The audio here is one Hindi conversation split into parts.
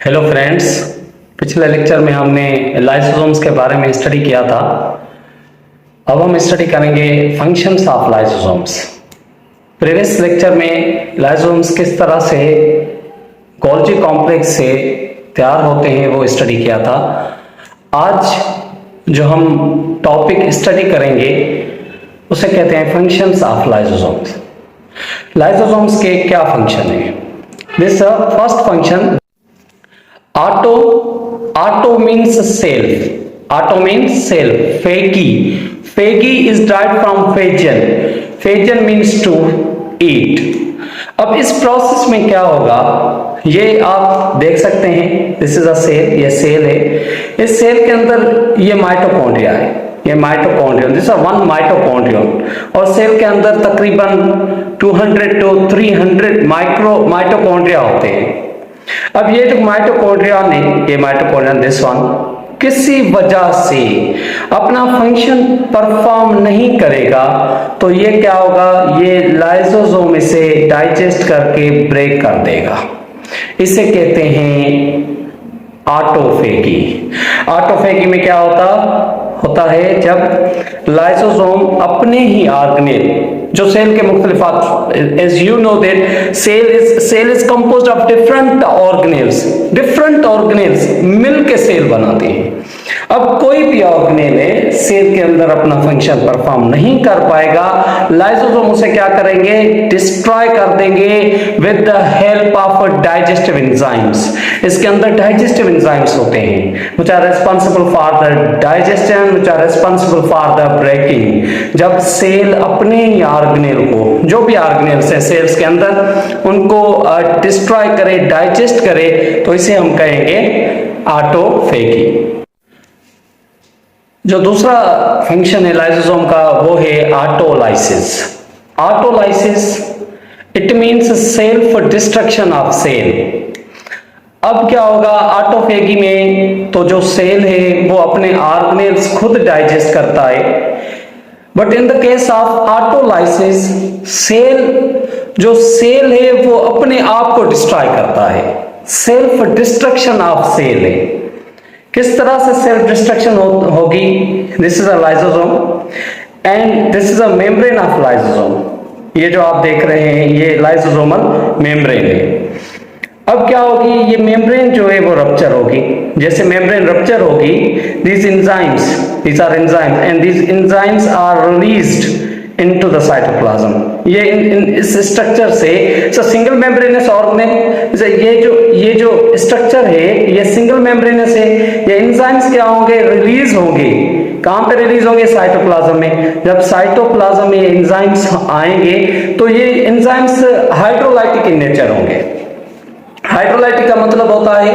हेलो फ्रेंड्स, पिछले लेक्चर में हमने लाइसोसोम्स के बारे में स्टडी किया था। अब हम स्टडी करेंगे functions of lysosomes. Previous lecture में लाइसोसोम्स किस तरह से गोल्जी कॉम्प्लेक्स से तैयार होते हैं वो स्टडी किया था। आज जो हम टॉपिक स्टडी करेंगे उसे कहते हैं फंक्शंस ऑफ लाइसोसोम्स। लाइसोसोम्स के क्या फंक्शन है? This first function, Auto means self. Auto means self. Phagy is derived from phagein. Phagein means to eat. अब इस प्रोसेस में क्या होगा ये आप देख सकते हैं। दिस इज अ सेल, ये सेल है। इस सेल के अंदर ये माइटोकॉन्ड्रिया है, ये mitochondrion, this is one mitochondrion. और सेल के अंदर तकरीबन 200 to 300 माइटोकॉन्ड्रिया होते हैं। अब ये जो माइटोकॉन्ड्रियन है, ये माइटोकॉन्ड्रियन दिस वन किसी वजह से अपना फंक्शन परफॉर्म नहीं करेगा तो ये क्या होगा, ये लाइसोसोम इसे डाइजेस्ट करके ब्रेक कर देगा। इसे कहते हैं ऑटोफेगी। ऑटोफेगी में क्या होता है जब लाइसोसोम अपने ही ऑर्गेनेल जो सेल के मुख्तलिफ, as you know that cell is composed of different organelles मिल के सेल बनाते हैं। अब कोई भी ऑर्गेनेल है सेल के अंदर अपना फंक्शन परफॉर्म नहीं कर पाएगा, लाइसोसोम उसे क्या करेंगे, डिस्ट्रॉय कर देंगे with the help of digestive enzymes. इसके अंदर डाइजेस्टिव एंजाइम्स होते हैं which are responsible for the digestion, which are responsible for the breaking. जब सेल अपने ही ऑर्गेनेल को, जो भी ऑर्गेनेल्स है सेल्स के अंदर, उनको डिस्ट्रॉय करे, डाइजेस्ट करे, तो इसे हम कहेंगे ऑटोफेगी। जो दूसरा फंक्शन है लाइसोसोम का वो है autolysis. Autolysis it means self destruction of cell. अब क्या होगा ऑटोफेगी में, तो जो सेल है वो अपने ऑर्गेनेल्स खुद डाइजेस्ट करता है, but in the case of autolysis जो सेल है वो अपने आप को डिस्ट्रॉय करता है। सेल्फ डिस्ट्रक्शन ऑफ सेल है। किस तरह से सेल्फ डिस्ट्रक्शन होगी? This is a lysosome and this is a membrane of lysosome. ये जो आप देख रहे हैं ये लाइसोसोमल मेम्ब्रेन है। अब क्या होगी, ये मेम्ब्रेन जो है वो रप्चर होगी। जैसे मेम्ब्रेन रप्चर होगी, these are enzymes and these enzymes are released into the cytoplasm। ये इस स्ट्रक्चर से सिंगल मेम्ब्रेनस ऑर्गेनेल, ये जो स्ट्रक्चर है ये सिंगल मेम्ब्रेनस है। ये एंजाइम्स क्या होंगे, रिलीज होंगे। कहां पे रिलीज होंगे? साइटोप्लाज्म में। जब साइटोप्लाज्म में एंजाइम्स आएंगे तो ये एंजाइम्स हाइड्रोलाइटिक इन नेचर होंगे। हाइड्रोलाइटिक का मतलब होता है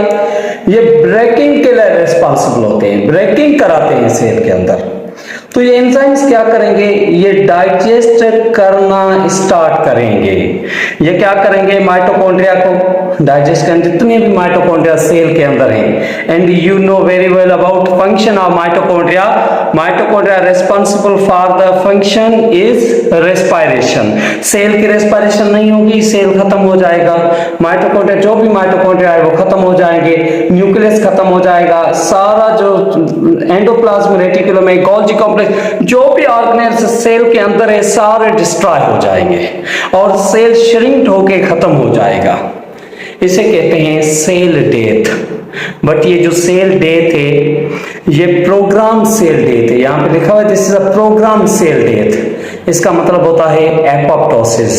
ये ब्रेकिंग के लिए रिस्पॉन्सिबल होते हैं, ब्रेकिंग कराते हैं सेल के अंदर। तो ये एंजाइम्स क्या करेंगे, ये डाइजेस्ट करना स्टार्ट करेंगे। ये क्या करेंगे, माइटोकॉन्ड्रिया को डाइजेस्ट करेंगे, जितने भी माइटोकॉन्ड्रिया सेल के अंदर हैं। And you know very well about function of mitochondria. Mitochondria responsible for the function is respiration. Cell की रेस्पिरेशन नहीं होगी, सेल खत्म हो जाएगा। माइटोकॉन्ड्रिया, जो भी माइटोकॉन्ड्रिया है वो खत्म हो जाएंगे, न्यूक्लियस खत्म हो जाएगा, सारा जो एंडोप्लाज्म रेटिकुलम में गोल्जी कॉम्प्लेक्स, जो भी ऑर्गेनेल्स सेल के अंदर है सारे डिस्ट्रॉय हो जाएंगे और सेल श्रिंक होके खत्म हो जाएगा। इसे कहते हैं सेल डेथ। बट ये जो सेल डेथ है ये प्रोग्राम सेल डेथ है। यहां पे लिखा हुआ है this is a program cell death. इसका मतलब होता है एपोप्टोसिस।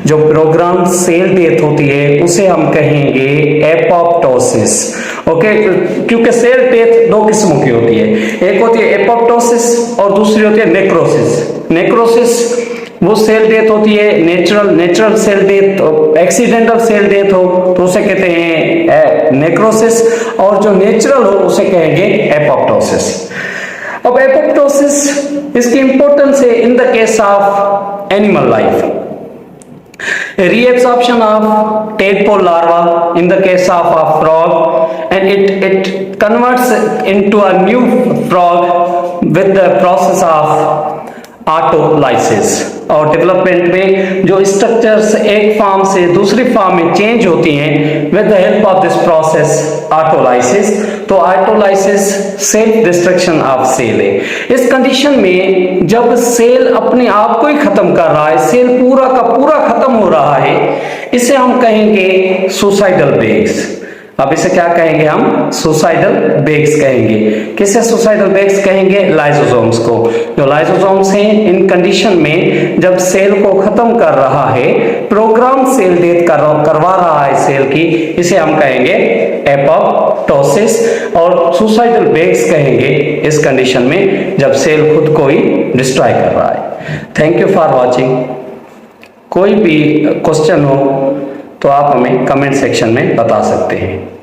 जो प्रोग्राम सेल डेथ होती है उसे हम कहेंगे एपोप्टोसिस। ओके, क्योंकि सेल डेथ दो किस्मों की होती है, एक होती है एपोप्टोसिस और दूसरी होती है नेक्रोसिस। नेक्रोसिस वो सेल डेथ होती है natural cell death. Accidental cell death हो तो उसे कहते हैं नेक्रोसिस, और जो नेचुरल हो उसे कहेंगे एपोप्टोसिस। अब एपोप्टोसिस इसकी इंपॉर्टेंस है in the case of animal life. Reabsorption of tadpole larva in the case of a frog, and it converts into a new frog with the process of autolysis. और डेवलपमेंट में जो स्ट्रक्चर्स एक फॉर्म से दूसरी फॉर्म में चेंज होती हैं with the help of this process autolysis. तो autolysis self destruction of cell है। इस कंडीशन में जब सेल अपने आप को ही खत्म कर रहा है, सेल पूरा का पूरा खत्म हो रहा है, इसे हम कहेंगे सुसाइडल ब्रेक्स। अब इसे क्या कहेंगे हम? सुसाइडल ब्रेक्स कहेंगे। किसे सुसाइडल ब्रेक्स कहेंगे? लाइसोसोम्स को। जो लाइसोसोम्स हैं इन कंडीशन में जब सेल को खत्म कर रहा है, प्रोग्राम सेल डेथ करवा रहा है सेल की, इसे हम कहेंगे एपोप्टोसिस। और सुसाइडल ब्रेक्स कहेंगे इस कंडीशन में जब सेल खुद को ही डिस्ट्रॉय कर रहा है। Thank you for watching. कोई भी क्वेश्चन हो तो आप हमें कमेंट सेक्शन में बता सकते हैं।